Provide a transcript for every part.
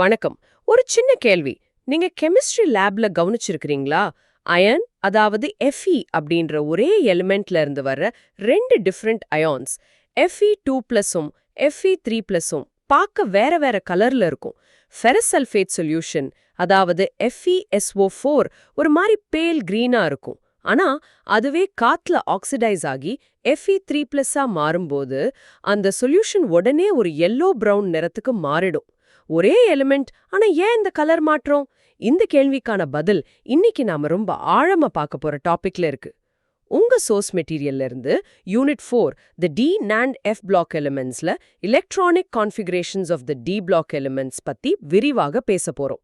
வணக்கம். ஒரு சின்ன கேள்வி. நீங்க கெமிஸ்ட்ரி லேப்ல கவனிச்சிருக்கிறீங்களா? அயன், அதாவது Fe அப்படின்ற ஒரே எலிமெண்ட்ல இருந்து வர்ற ரெண்டு டிஃபரண்ட் அயான்ஸ், Fe2+ம் Fe3+ம் பார்க்க வேற வேற கலர்ல இருக்கும். ஃபெரஸ் சல்ஃபேட் சொல்யூஷன், அதாவது FeSO4 ஒரு மாதிரி பேல் கிரீனா இருக்கும். ஆனா அதுவே காத்துல ஆக்சிடைஸ் ஆகி Fe3+ஆ மாறும்போது அந்த சொல்யூஷன் உடனே ஒரு yellow பிரவுன் நிறத்துக்கு மாறிடும். ஒரே எலிமெண்ட், ஆனா ஏன் இந்த கலர் மாற்றம்? இந்த கேள்விக்கான பதில் இன்னைக்கு நாம ரொம்ப ஆழமா பார்க்க போற டாபிக்ல இருக்கு. உங்க சோர்ஸ் மெட்டீரியல்ல இருந்து unit 4 the D and F block எலிமெண்ட்ஸ்ல electronic configurations of the D block elements பத்தி விரிவாக பேச போறோம்.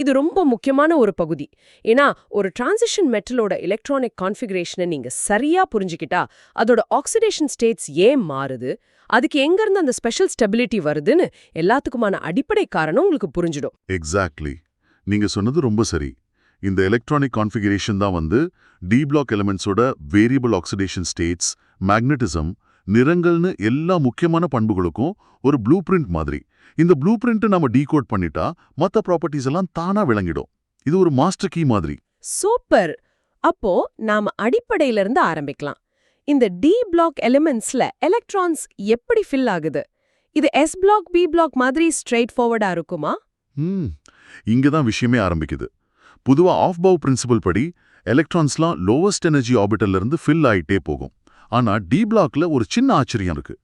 இது ரொம்ப முக்கியமான ஒரு பகுதி. ஏன்னா ஒரு டிரான்சிஷன் மெட்டலோட எலக்ட்ரானிக் கான்ஃபிகரேஷனை நீங்க சரியா புரிஞ்சுக்கிட்டா அதோட ஆக்சிடேஷன் ஸ்டேட்ஸ் ஏன் மாறுது, அதுக்கு எங்க இருந்து அந்த ஸ்பெஷல் ஸ்டெபிலிட்டி வருதுன்னு எல்லாத்துக்குமான அடிப்படை காரணம் உங்களுக்கு புரிஞ்சிடும். எக்ஸாக்ட்லி. நீங்க சொன்னது ரொம்ப சரி. இந்த எலக்ட்ரானிக் கான்ஃபிகரேஷன் தான் டி பிளாக் எலிமெண்ட்ஸோட வேரியபிள் ஆக்சிடேஷன் ஸ்டேட்ஸ், மேக்னட்டிசம், நிறங்கள்னு எல்லா முக்கியமான பண்புகளுக்கும் ஒரு ப்ளூ பிரிண்ட் மாதிரி. இந்த ப்ளூ பிரிண்ட் நம்ம டீகோட் பண்ணிட்டா மற்ற ப்ராப்பர்ட்டிஸ் எல்லாம் தானா விளங்கிடும். இது ஒரு மாஸ்டர் கீ மாதிரி. சூப்பர். அப்போ நாம அடிப்படையில இருந்து ஆரம்பிக்கலாம். இந்த டி பிளாக் எலிமெண்ட்ஸ்ல எலக்ட்ரான்ஸ் எப்படி ஃபில் ஆகுது? இது எஸ் பிளாக் பி பிளாக் மாதிரி ஸ்ட்ரெயிட் ஃபார்வர்டா இருக்குமா? இங்கதான் விஷயமே ஆரம்பிக்குது. பொதுவா ஆஃப் பவ் பிரின்சிபல் படி எலக்ட்ரான்ஸ்லாம் லோவஸ்ட் எனர்ஜி ஆர்பிட்டல்ல இருந்து ஃபில் ஆயிட்டே போகும். ஆனா டி பிளாக்ல ஒரு சின்ன ஆச்சரியம் இருக்கு.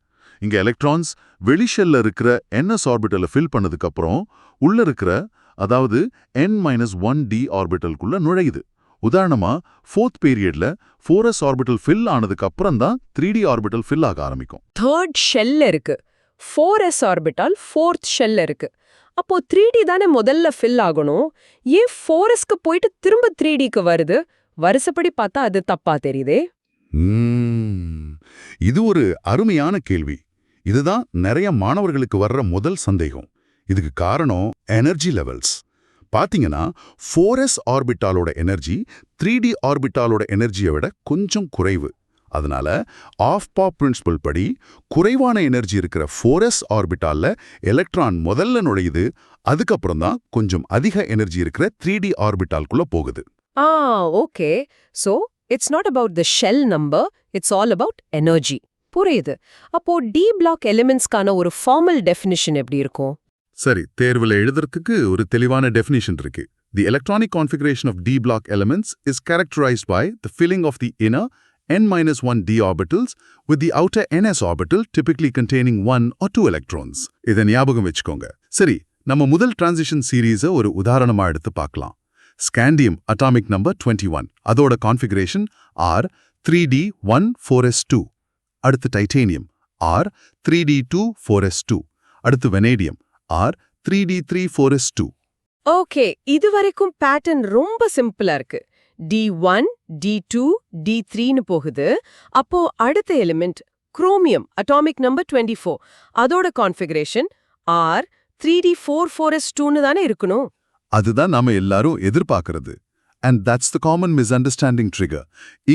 இங்க எலக்ட்ரான்ஸ் வெளிஷெல்ல இருக்கிற என்எஸ் ஆர்பிட்டலை ஃபில் பண்ணதுக்கு அப்புறம் உள்ள இருக்கிற, அதாவது n-1d ஆர்பிட்டலுக்குள்ள நுழையுது. உதாரணமா 4th பீரியட்ல 4s ஆர்பிட்டல் ஃபில் ஆனதுக்கு அப்புறம் தான் 3d ஆர்பிட்டல் ஃபில் ஆக ஆரம்பிக்கும். தேர்ட் ஷெல்ல இருக்கு, 4s ஆர்பிட்டால் 4th ஷெல்ல இருக்கு. அப்போ 3d தானே முதல்ல ஃபில் ஆகணும். ஏன் 4sக்கு போயிட்டு திரும்ப 3dக்கு வருது? வருஷப்படி பார்த்தா அது தப்பா தெரியுதே. இது ஒரு அருமையான கேள்வி. இதுதான் நிறைய மாணவர்களுக்கு வர்ற முதல் சந்தேகம். இதுக்கு காரணம் எனர்ஜி லெவல்ஸ். பாத்தீங்கன்னா 4s ஆர்பிட்டாலோட எனர்ஜி 3d ஆர்பிட்டாலோட எனர்ஜியை விட கொஞ்சம் குறைவு. அதனால ஆஃப் பாப் பிரின்சிபல் படி குறைவான எனர்ஜி இருக்கிற 4s ஆர்பிட்டால்ல எலக்ட்ரான் முதல்ல நுழையுது. அதுக்கப்புறம் தான் கொஞ்சம் அதிக எனர்ஜி இருக்கிற 3d ஆர்பிட்டால்குள்ள போகுது. Okay. So it's not about the shell number, it's all about energy. புரியுது. அப்போ டி பிளாக் எலிமெண்ட்ஸ்க்கான ஒரு ஃபார்மல் டெஃபினிஷன் எப்படி இருக்கும்? சரி, தேர்வுல எழுதுறதுக்கு ஒரு தெளிவான டெஃபினிஷன் இருக்கு. The electronic configuration of D block elements is characterised by the filling of the inner n-1d orbitals with the outer ns orbital typically containing 1 or 2 electrons. இதை ஞாபகம் வச்சுக்கோங்க. சரி, நம்ம முதல் டிரான்சிஷன் சீரீஸை ஒரு உதாரணமா எடுத்து பார்க்கலாம். ஸ்காண்டியம் அட்டாமிக் நம்பர் 21, அதோட கான்ஃபிகரேஷன் R3d1-4s2. அடுத்து டைட்டேனியம் R3d2-4s2. அடுத்து வெனேடியம் R3d3-4s2. ஓகே, இதுவரைக்கும் பேட்டர்ன் ரொம்ப சிம்பிளா இருக்கு. D1, D2, D3ன்னு போகுது. அப்போ அடுத்த எலிமெண்ட் குரோமியம் அட்டாமிக் நம்பர் 24, அதோட கான்ஃபிகரேஷன் R3d4-4s2ன்னு தானே இருக்கணும். அதுதான் நாம எல்லாரும் எதிர்பார்க்கறது. And that's the common misunderstanding trigger.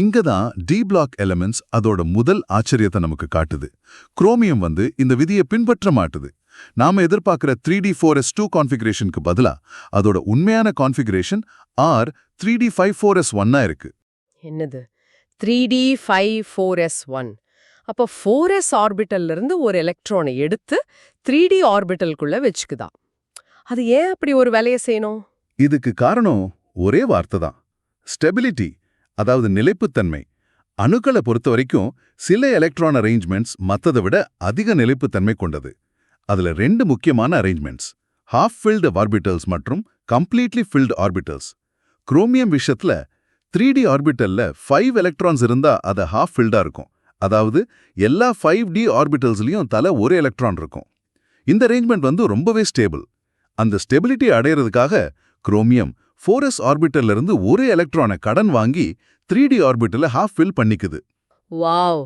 இங்க தான் டி பிளாக் எலிமெண்ட்ஸ் அதோட முதல் ஆச்சரியத்தை நமக்கு காட்டுது. குரோமியம் இந்த விதியை பின்பற்ற மாட்டுது. நாம எதிர்பார்க்கிற 3d4s2 கான்ஃபிகரேஷனுக்கு பதிலா அதோட உண்மையான கான்ஃபிகரேஷன் R3d5-4s1 இருக்கு. என்னது 3d5-4s1? அப்போ 4s ஆர்பிட்டல்ல இருந்து ஒரு எலக்ட்ரானை எடுத்து 3d ஆர்பிட்டலுக்குள்ள வச்சுக்குதா? அது ஏன் அப்படி ஒரு வேலையை செய்யணும்? இதுக்கு காரணம் ஒரே வார்த்தை தான், ஸ்டெபிலிட்டி, அதாவது நிலைப்புத்தன்மை. அணுக்களை பொறுத்த வரைக்கும் சில எலக்ட்ரான் அரேஞ்ச்மெண்ட்ஸ் மற்றதை விட அதிக நிலைப்புத்தன்மை கொண்டது. அதுல ரெண்டு முக்கியமான அரேஞ்ச்மெண்ட்ஸ், ஹாஃப் ஃபில்டு ஆர்பிட்டல்ஸ் மற்றும் கம்ப்ளீட்லி ஃபில்டு ஆர்பிட்டல்ஸ். குரோமியம் விஷயத்துல 3d ஆர்பிட்டல்ல 5 எலக்ட்ரான்ஸ் இருந்தா அது ஹாஃப் ஃபில்டா இருக்கும். அதாவது எல்லா 5d ஆர்பிட்டல்ஸ்லயும் தலை ஒரு எலக்ட்ரான் இருக்கும். இந்த அரேஞ்ச்மெண்ட் ரொம்பவே ஸ்டேபிள். அந்த ஸ்டெபிலிட்டி அடையிறதுக்காக குரோமியம் 4s ஆர்பிட்டல்ல இருந்து ஒரு எலக்ட்ரானை கடன் வாங்கி 3d ஆர்பிட்டல ஹாஃப் ஃபில் பண்ணிக்குது. வாவ்,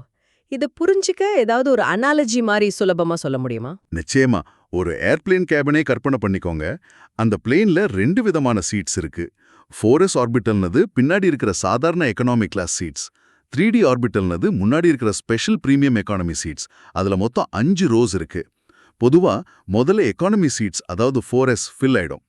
இது புரிஞ்சுக்க ஏதாவது ஒரு அனாலஜி மாதிரி சுலபமா சொல்ல முடியுமா? நிச்சயமா. ஒரு ஏர்பிளேன் கேபினே கற்பனை பண்ணிக்கோங்க. அந்த பிளேன்ல 2 விதமான சீட்ஸ் இருக்கு. 4s ஆர்பிட்டல்னது பின்னாடி இருக்கிற சாதாரண எக்கனாமிக் கிளாஸ் சீட்ஸ். 3d ஆர்பிட்டல்னது முன்னாடி இருக்கிற ஸ்பெஷல் பிரீமியம் எக்கானமி சீட்ஸ். அதுல மொத்தம் 5 ரோஸ் இருக்கு. பொதுவா முதல்ல எக்கானமி சீட்ஸ் அதாவது 4S ஃபில் ஆயிடும்.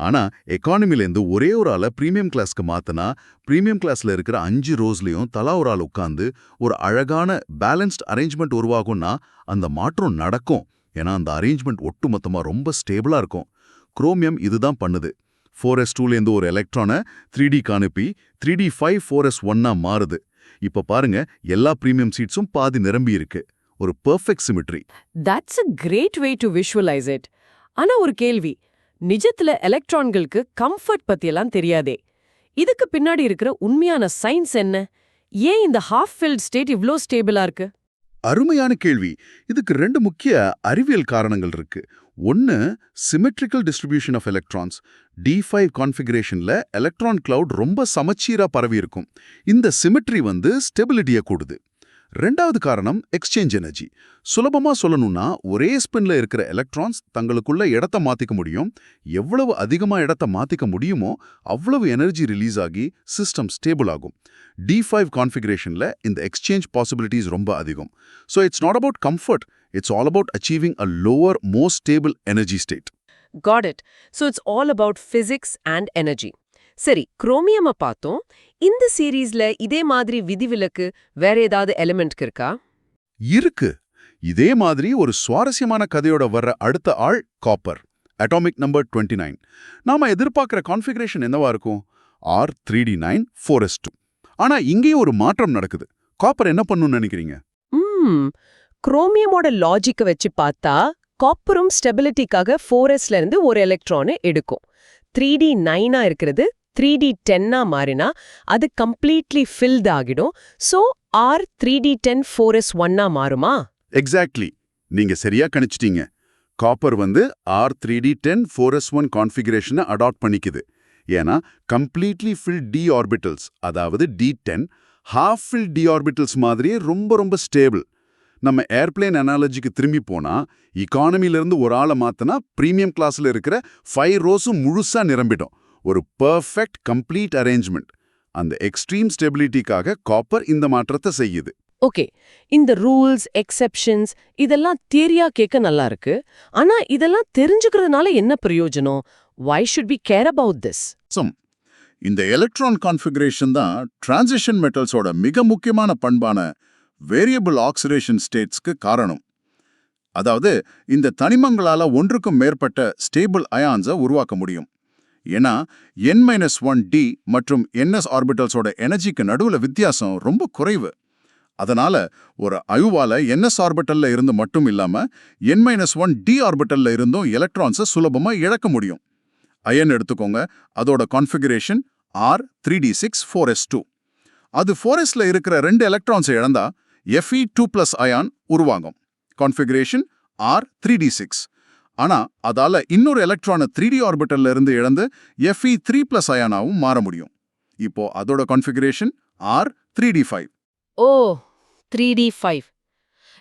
ஆனா எக்கானமிலேருந்து ஒரே ஒரு ஆளை பிரீமியம் கிளாஸ்க்கு மாத்தினா பிரீமியம் கிளாஸ்ல இருக்கிற 5 ரோஸ்லயும் தலா ஒரு ஆள் உட்கார்ந்து ஒரு அழகான பேலன்ஸ்ட் அரேஞ்ச்மெண்ட் உருவாகும்னா அந்த மாற்றம் நடக்கும். ஏன்னா அந்த அரேஞ்ச்மெண்ட் ஒட்டுமொத்தமா ரொம்ப ஸ்டேபிளா இருக்கும். குரோமியம் இதுதான் பண்ணுது. 4s2லேருந்து ஒரு எலக்ட்ரானை 3Dக்கு அனுப்பி 3D5 4s1ஆ மாறுது. இப்ப பாருங்க, எல்லா பிரீமியம் சீட்ஸும் பாதி நிரம்பி இருக்கு. ஒரு perfect symmetry. That's a great way to visualize it. ஆனா ஒரு கேள்வி, நிஜத்துல எலக்ட்ரான்களுக்கு கம்ஃபர்ட் பத்தியெல்லாம் தெரியாதே. இதுக்கு பின்னாடி இருக்கிற உண்மையான சயின்ஸ் என்ன? ஏன் இந்த ஹாஃப் ஃபில்ட் ஸ்டேட் இவ்ளோ ஸ்டேபிளா இருக்கு? அருமையான கேள்வி. இதுக்கு 2 முக்கிய அறிவியல் காரணங்கள் இருக்கு. ஒன்னு, symmetrical distribution of electrons. D5 கான்ஃபிகரேஷன்ல எலக்ட்ரான் கிளவுட் ரொம்ப சமச்சீரா பரவி இருக்கும். இந்த சிமெட்ரி ஸ்டெபிலிட்டியை கூடுது. 2வது காரணம் எக்ஸ்சேஞ்ச் எனர்ஜி. சுலபமா சொல்லணும்னா ஒரே ஸ்பின்ல இருக்கிற எலக்ட்ரான்ஸ் தங்களுக்குள்ள இடத்த மாத்திக்க முடியும். எவ்வளவு அதிகமா இடத்த மாத்திக்க முடியுமோ அவ்வளவு எனர்ஜி ரிலீஸ் ஆகி சிஸ்டம் ஸ்டேபிள் ஆகும். D5 கான்ஃபிகரேஷன்ல இந்த எக்ஸ்சேஞ்ச் பாசிபிலிட்டிஸ் ரொம்ப அதிகம். So it's not about comfort, it's all about achieving a lower more stable energy state. Got it. So it's all about physics and energy. சரி, குரோமியம பார்த்தோம். இந்த சீரீஸ்ல இதே மாதிரி விதிவிலக்கு வேற ஏதாவது எலிமெண்ட்க்கு இருக்கா? இருக்கு. இதே மாதிரி ஒரு சுவாரஸ்யமான கதையோட வர்ற அடுத்த ஆள் காப்பர். Atomic number 29. நாம எதிர்பார்க்கிற கான்ஃபிகரேஷன் என்னவா இருக்கும்? R3D9 4s2. ஆனா இங்கேயும் ஒரு மாற்றம் நடக்குது. காப்பர் என்ன பண்ணுன்னு நினைக்கிறீங்க? குரோமியமோட லாஜிக்க வச்சு பார்த்தா காப்பரும் ஸ்டெபிலிட்டிக்காக 4sல இருந்து ஒரு எலக்ட்ரானை எடுக்கும். 3D9ஆ இருக்கிறது 3D10ஆ மாறினா அது கம்ப்ளீட்லி ஃபில்ட் ஆகிடும். சோ R3D10 4s1ஆ மாறுமா? எக்ஸாக்ட்லி. நீங்க சரியா கணிச்சிட்டீங்க. Copper R3D10 4s1 கான்ஃபிகரேஷனை adapt பண்ணிக்குது. ஏன்னா கம்ப்ளீட்லி ஃபில் d ஆர்பிட்டல்ஸ், அதாவது D10 half fill d orbitals மாதிரியே ரொம்ப ரொம்ப ஸ்டேபிள். நம்ம ஏர்பிளேன் அனாலஜிக்கு திரும்பி போனா இக்கானமிலிருந்து ஒரு ஆளை மாத்தினா பிரீமியம் கிளாஸ்ல இருக்கிற 5 ரோஸும் முழுசா நிரம்பிடும். ஒரு பெர்ஃபெக்ட் கம்ப்ளீட் அரேஞ்ச்மெண்ட். அந்த எக்ஸ்ட்ரீம் ஸ்டெபிலிட்டிக்காக காப்பர் இந்த மாற்றத்தை செய்யுது. ஓகே, இந்த ரூல்ஸ், எக்ஸெப்ஷன்ஸ் இதெல்லாம் தியரியா கேட்க நல்லா இருக்கு. ஆனா இதெல்லாம் தெரிஞ்சுக்கிறதுனால என்ன பிரயோஜனம்? Why should we care about this? இந்த எலக்ட்ரான் கான்ஃபிகரேஷன் தான் டிரான்சிஷன் மெட்டல்ஸோட மிக முக்கியமான பண்பான வேரியபிள் ஆக்சிடேஷன் ஸ்டேட்ஸ்க்கு காரணம். அதாவது இந்த தனிமங்களால ஒன்றுக்கும் மேற்பட்ட ஸ்டேபிள் அயான்ஸை உருவாக்க முடியும். ஏன்னா N-1d மற்றும் ns ஆர்பிட்டல்ஸோட எனர்ஜிக்கு நடுவுல வித்தியாசம் ரொம்ப குறைவு. அதனால ஒரு அயுவால ns ஆர்பிட்டல்ல இருந்து மட்டும் இல்லாம N-1d ஆர்பிட்டல்ல இருந்தும் எலக்ட்ரான்ஸை சுலபமா இழக்க முடியும். அயன் எடுத்துக்கோங்க, அதோட கான்ஃபிகரேஷன் R3d6 4s2. அது 4sல இருக்கிற 2 எலக்ட்ரான்ஸை இழந்தா Fe2+ அயான் உருவாகும். Configuration R3d6. ஆனா அதால இன்னொரு எலக்ட்ரானை 3d ஆர்பிட்டல்ல இருந்து இழந்து Fe3+ அயானாவும் மாற முடியும். இப்போ அதோட கான்ஃபிகரேஷன் R3d5. ஓ, 3d5.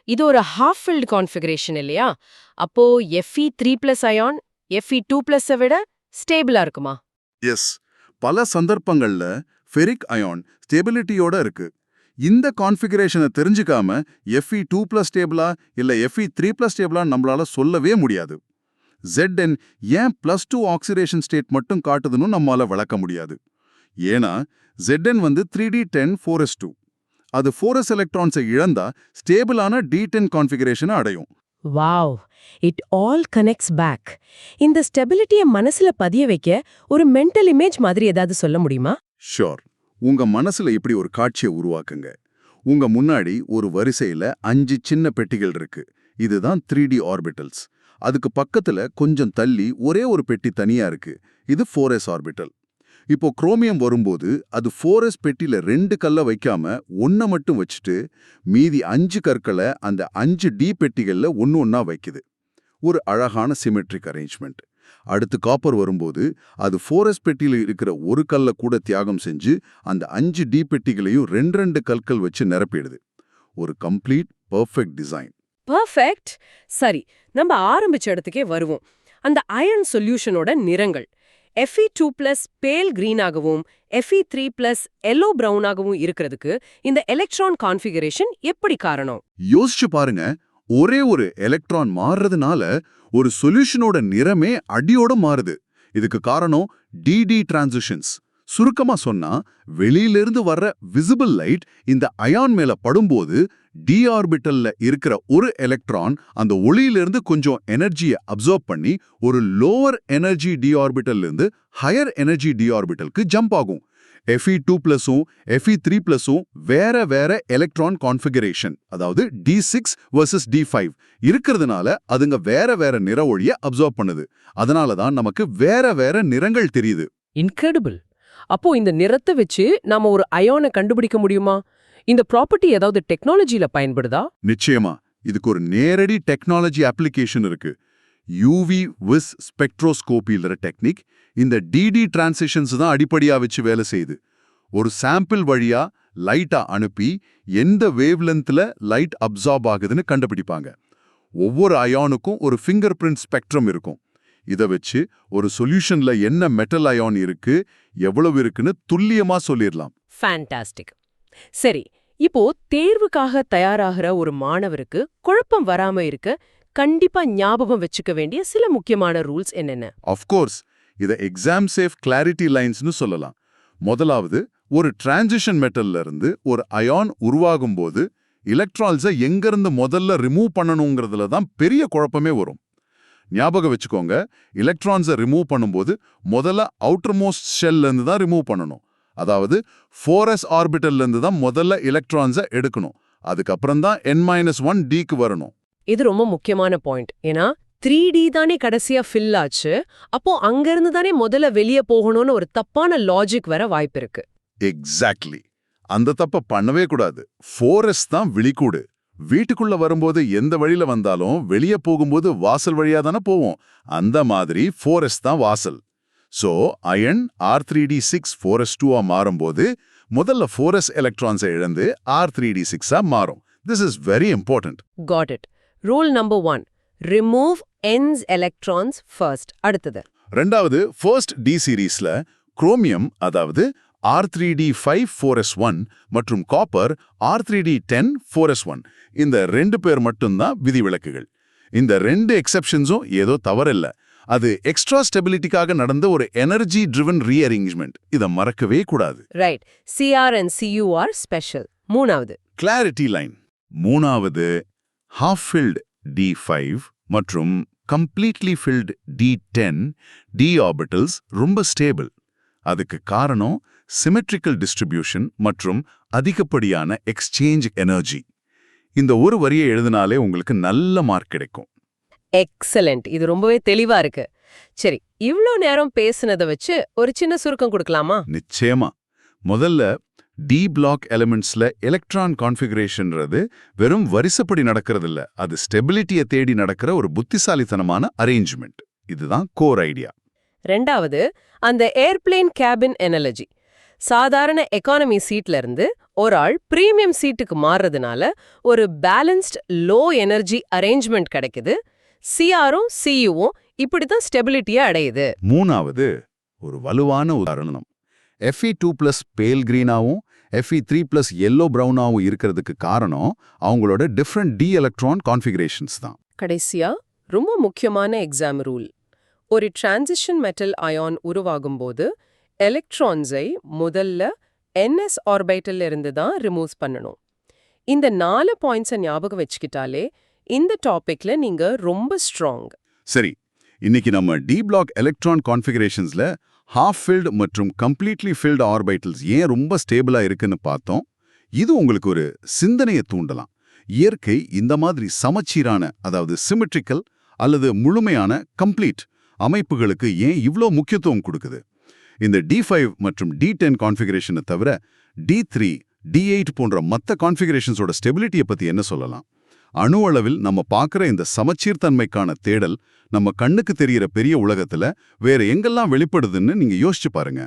இது ஒரு ஹாஃப் ஃபில்ட் கான்ஃபிகரேஷன் இல்லையா? அப்போ Fe3+ அயான் Fe2+ விட ஸ்டேபிளா இருக்குமா? எஸ், பல சந்தர்ப்பங்கள்ல ஃபெரிக் அயான் ஸ்டெபிலிட்டியோட இருக்கு. இந்த கான்ஃபிகரேஷனை தெரிஞ்சுக்காம Fe2+ ஸ்டேபிளா இல்ல Fe3+ ஸ்டேபிளா நம்மளால சொல்லவே முடியாது. Zn ஏன் +2 ஆக்சிடேஷன் ஸ்டேட் மட்டும் காட்டுதுன்னு நம்மால விளக்க முடியாது. ஏன்னா Zn 3D10 4s2. அது 4s எலக்ட்ரான்ஸை இழந்தா ஸ்டேபிளான D10 கான்ஃபிகரேஷனை அடையும். Wow, it all connects back. இந்த ஸ்டெபிலிட்டியை மனசுல பதிய வைக்க ஒரு மென்டல் இமேஜ் மாதிரி ஏதாவது சொல்ல முடியுமா? ஷோர். உங்க மனசுல இப்படி ஒரு காட்சியை உருவாக்குங்க. உங்க முன்னாடி ஒரு வரிசையில 5 சின்ன பெட்டிகள் இருக்கு. இதுதான் 3D ஆர்பிட்டல்ஸ். அதுக்கு பக்கத்துல கொஞ்சம் தள்ளி ஒரே ஒரு பெட்டி தனியா இருக்கு. இது 4s ஆர்பிட்டல். இப்போ குரோமியம் வரும்போது அது 4s பெட்டியில 2 கல்லை வைக்காம 1 மட்டும் வச்சுட்டு மீதி 5 கற்களை அந்த 5D பெட்டிகள்ல ஒன்னா வைக்குது. ஒரு அழகான சிமெட்ரிக் அரேஞ்ச்மெண்ட். அடுத்து காப்பர் வரும்போது அது 4s பெட்டியில இருக்கிற ஒரு கல்லை கூட தியாகம் செஞ்சு அந்த 5D பெட்டிகளையும் 2 கற்கள் வச்சு நிரப்பிடுது. ஒரு கம்ப்ளீட் பெர்ஃபெக்ட் டிசைன். பெர்ஃபெக்ட். சரி, நம்ம ஆரம்பிச்ச இடத்துக்கே வருவோம். அந்த அயன் சொல்யூஷனோட நிறங்கள் Fe2+ பேல் கிரீனாகவும் Fe3+ எல்லோ பிரவுனாகவும் இருக்கிறதுக்கு இந்த எலக்ட்ரான் கான்ஃபிகரேஷன் எப்படி காரணம்? யோசிச்சு பாருங்க. ஒரே ஒரு எலக்ட்ரான் மாறுறதுனால ஒரு சொல்யூஷனோட நிறமே அடியோட மாறுது. இதுக்கு காரணம் டிடி டிரான்சிஷன்ஸ். சுருக்கமா சொன்னா, வெளியிலிருந்து வர்ற விசிபிள் லைட் இந்த அயான் மேல படும்போது டி ஆர்பிட்டல்ல இருக்கிற ஒரு எலக்ட்ரான் அந்த ஒளியிலிருந்து கொஞ்சம் எனர்ஜியை அப்சர்வ் பண்ணி ஒரு லோவர் எனர்ஜி டி ஆர்பிட்டல்ல இருந்து ஹையர் எனர்ஜி டி ஆர்பிட்டலுக்கு ஜம்ப் ஆகும். Fe2+ம் Fe3+ம் வேற வேற எலக்ட்ரான் கான்ஃபிகரேஷன், அதாவது D6 vs D5 இருக்கிறதுனால அதுங்க வேற வேற நிற ஒளியை அப்சர்வ் பண்ணுது. அதனால தான் நமக்கு வேற வேற நிறங்கள் தெரியுது. இன்கிரெடிபிள். அப்போ இந்த நிறத்தை வச்சு நாம ஒரு அயானை கண்டுபிடிக்க முடியுமா? இந்த ப்ராப்பர்ட்டி ஏதாவது டெக்னாலஜில பயன்படுதா? நிச்சயமா இதுக்கு ஒரு நேரடி டெக்னாலஜி அப்ளிகேஷன் இருக்கு. யூவி விஸ் ஸ்பெக்ட்ரோஸ்கோபின்ற டெக்னிக் இந்த டிடி டிரான்சிஷன்ஸ் தான் அடிப்படையா வச்சு வேலை செய்யுது. ஒரு சாம்பிள் வழியா லைட்டா அனுப்பி எந்த வேவ்லென்த்ல லைட் அப்சார்ப் ஆகுதுன்னு கண்டுபிடிப்பாங்க. ஒவ்வொரு அயானுக்கும் ஒரு ஃபிங்கர் பிரிண்ட் ஸ்பெக்ட்ரம் இருக்கும். இதை வச்சு ஒரு சொல்யூஷன்ல என்ன மெட்டல் அயான் இருக்கு, எவ்வளவு இருக்குன்னு துல்லியமா சொல்லிடலாம். ஃபேண்டாஸ்டிக். சரி, இப்போ தேர்வுக்காக தயாராகிற ஒரு மாணவருக்கு குழப்பம் வராம இருக்க கண்டிப்பா ஞாபகம் வச்சுக்க வேண்டிய சில முக்கியமான ரூல்ஸ் என்னென்ன? ஆஃப்கோர்ஸ் இதை எக்ஸாம் சேஃப் கிளாரிட்டி லைன்ஸ்னு சொல்லலாம். முதலாவது, ஒரு டிரான்சிஷன் மெட்டல்ல இருந்து ஒரு அயான் உருவாகும் போது எலக்ட்ரான்ஸை எங்கிருந்து முதல்ல ரிமூவ் பண்ணணுங்கிறதுல தான் பெரிய குழப்பமே வரும். ஞாபகம் வச்சுக்கோங்க, எலக்ட்ரான்ஸை ரிமூவ் பண்ணும்போது முதல்ல அவுட்டர் மோஸ்ட் ஷெல்ல இருந்து தான் ரிமூவ் பண்ணணும். அதாவது 4s ஆர்பிட்டல்ல இருந்து தான் முதல்ல எலக்ட்ரான்ஸை எடுக்கணும். அதுக்கப்புறம் தான் n-1 dக்கு வரணும். இது ரொம்ப முக்கியமான பாயிண்ட். ஏன்னா 3D தானே கடைசியா ஃபில் ஆச்சு. அப்போ அங்கிருந்து தானே முதல்ல வெளியே போகணும்னு ஒரு தப்பான லாஜிக் வர வாய்ப்பு இருக்கு. எக்ஸாக்ட்லி. அந்த தப்ப பண்ணவே கூடாது. 4s தான் விழிக்கூடு. வீட்டுக்குள்ள வரும்போது எந்த வழியில வந்தாலும் வெளியே போகும்போது வாசல் வழியா தானே போவோம். அந்த மாதிரி 4s தான் வாசல். சோ அயன் R3D6 4s2 மாறும்போது முதல்ல 4s எலக்ட்ரான்ஸை இழந்து R3D6 மாறும். This is very important. Got it. Rule number 1. Remove ends electrons first. அடுத்தது. ரெண்டாவது, ஃபர்ஸ்ட் டி சீரீஸ்ல குரோமியம், அதாவது R3D5 4s1 மற்றும் காப்பர் R3D10 4s1, இந்த 2 பேர் மட்டும்தான் விதிவிலக்குகள். இந்த 2 எக்ஸெப்ஷன்ஸும் ஏதோ தவறில்ல. அது எக்ஸ்ட்ரா ஸ்டெபிலிட்டிக்காக நடந்த ஒரு எனர்ஜி ட்ரிவன் ரீஅரேஞ்ச்மெண்ட். இதை மறக்கவே கூடாது. Right. CR and CU are special. மூணாவது, கிளாரிட்டி லைன். மூணாவது, half filled D5 மற்றும் completely filled D10 d orbitals ரொம்ப ஸ்டேபிள். அதுக்கு காரணம் சிமெட்ரிக்கல் டிஸ்ட்ரிபியூஷன் மற்றும் அதிகப்படியான எக்ஸ்சேஞ்ச் எனர்ஜி. இந்த ஒரு வரியை எழுதினாலே உங்களுக்கு நல்ல மார்க் கிடைக்கும். எக்ஸலண்ட். இது ரொம்பவே தெளிவா இருக்கு. சரி, இவ்ளோ நேரம் பேசுனதை வச்சு ஒரு சின்ன சுருக்கம் கொடுக்கலாமா? நிச்சயமா. முதல்ல, டி பிளாக் எலிமெண்ட்ஸ்ல எலக்ட்ரான் கான்ஃபிகரேஷன்றது வெறும் வரிசைப்படி நடக்கிறதில்ல. அது ஸ்டெபிலிட்டியை தேடி நடக்கிற ஒரு புத்திசாலித்தனமான அரேஞ்ச்மெண்ட். இதுதான் கோர் ஐடியா. ரெண்டாவது, அந்த ஏர்பிளேன் கேபின் எனர்ஜி. சாதாரண எக்கானமி சீட்ல இருந்து ஒரு ஆள் பிரீமியம் சீட்டுக்கு மாறுறதுனால ஒரு பேலன்ஸ்ட் லோ எனர்ஜி அரேஞ்ச்மெண்ட் கிடைக்குது. சிஆரும் சியுவும் இப்படிதான் ஸ்டெபிலிட்டியை அடையுது. மூணாவது, ஒரு வலுவான உதாரணம். Fe2+ பேல் கிரீனாவும் Fe3+ yellow ப்ரௌனாவும் இருக்கிறதுக்கு காரணம் அவங்களோட டிஃப்ரெண்ட் டி எலக்ட்ரான் கான்ஃபிகரேஷன்ஸ் தான். கடைசியா, ரொம்ப முக்கியமான எக்ஸாம் ரூல். ஒரு டிரான்சிஷன் மெட்டல் அயான் உருவாகும்போது எலக்ட்ரான்ஸை முதல்ல NS ஆர்பிட்டல்ல இருந்து தான் ரிமூவ் பண்ணணும். இந்த 4 பாயிண்ட்ஸை ஞாபகம் வச்சுக்கிட்டாலே இந்த டாபிக்ல நீங்க ரொம்ப ஸ்ட்ராங். சரி, இன்னைக்கு நம்ம டி பிளாக் எலக்ட்ரான் கான்ஃபிகரேஷன்ஸ்ல ஹாஃப் ஃபில்டு மற்றும் கம்ப்ளீட்லி ஃபில்டு ஆர்பிட்டல்ஸ் ஏன் ரொம்ப ஸ்டேபிளா இருக்குன்னு பார்த்தோம். இது உங்களுக்கு ஒரு சிந்தனையை தூண்டலாம். இயற்கை இந்த மாதிரி சமச்சீரான, அதாவது சிமெட்ரிக்கல் அல்லது முழுமையான கம்ப்ளீட் அமைப்புகளுக்கு ஏன் இவ்ளோ முக்கியத்துவம் கொடுக்குது? இந்த D5 மற்றும் D10 கான்ஃபிகரேஷனை தவிர D3, D8 போன்ற மற்ற கான்ஃபிகரேஷன்ஸோட ஸ்டெபிலிட்டியை பத்தி என்ன சொல்லலாம்? அணு அளவில் நம்ம பார்க்குற இந்த சமச்சீர்தன்மைக்கான தேடல் நம்ம கண்ணுக்கு தெரிகிற பெரிய உலகத்துல வேற எங்கெல்லாம் வெளிப்படுதுன்னு நீங்க யோசிச்சு பாருங்க.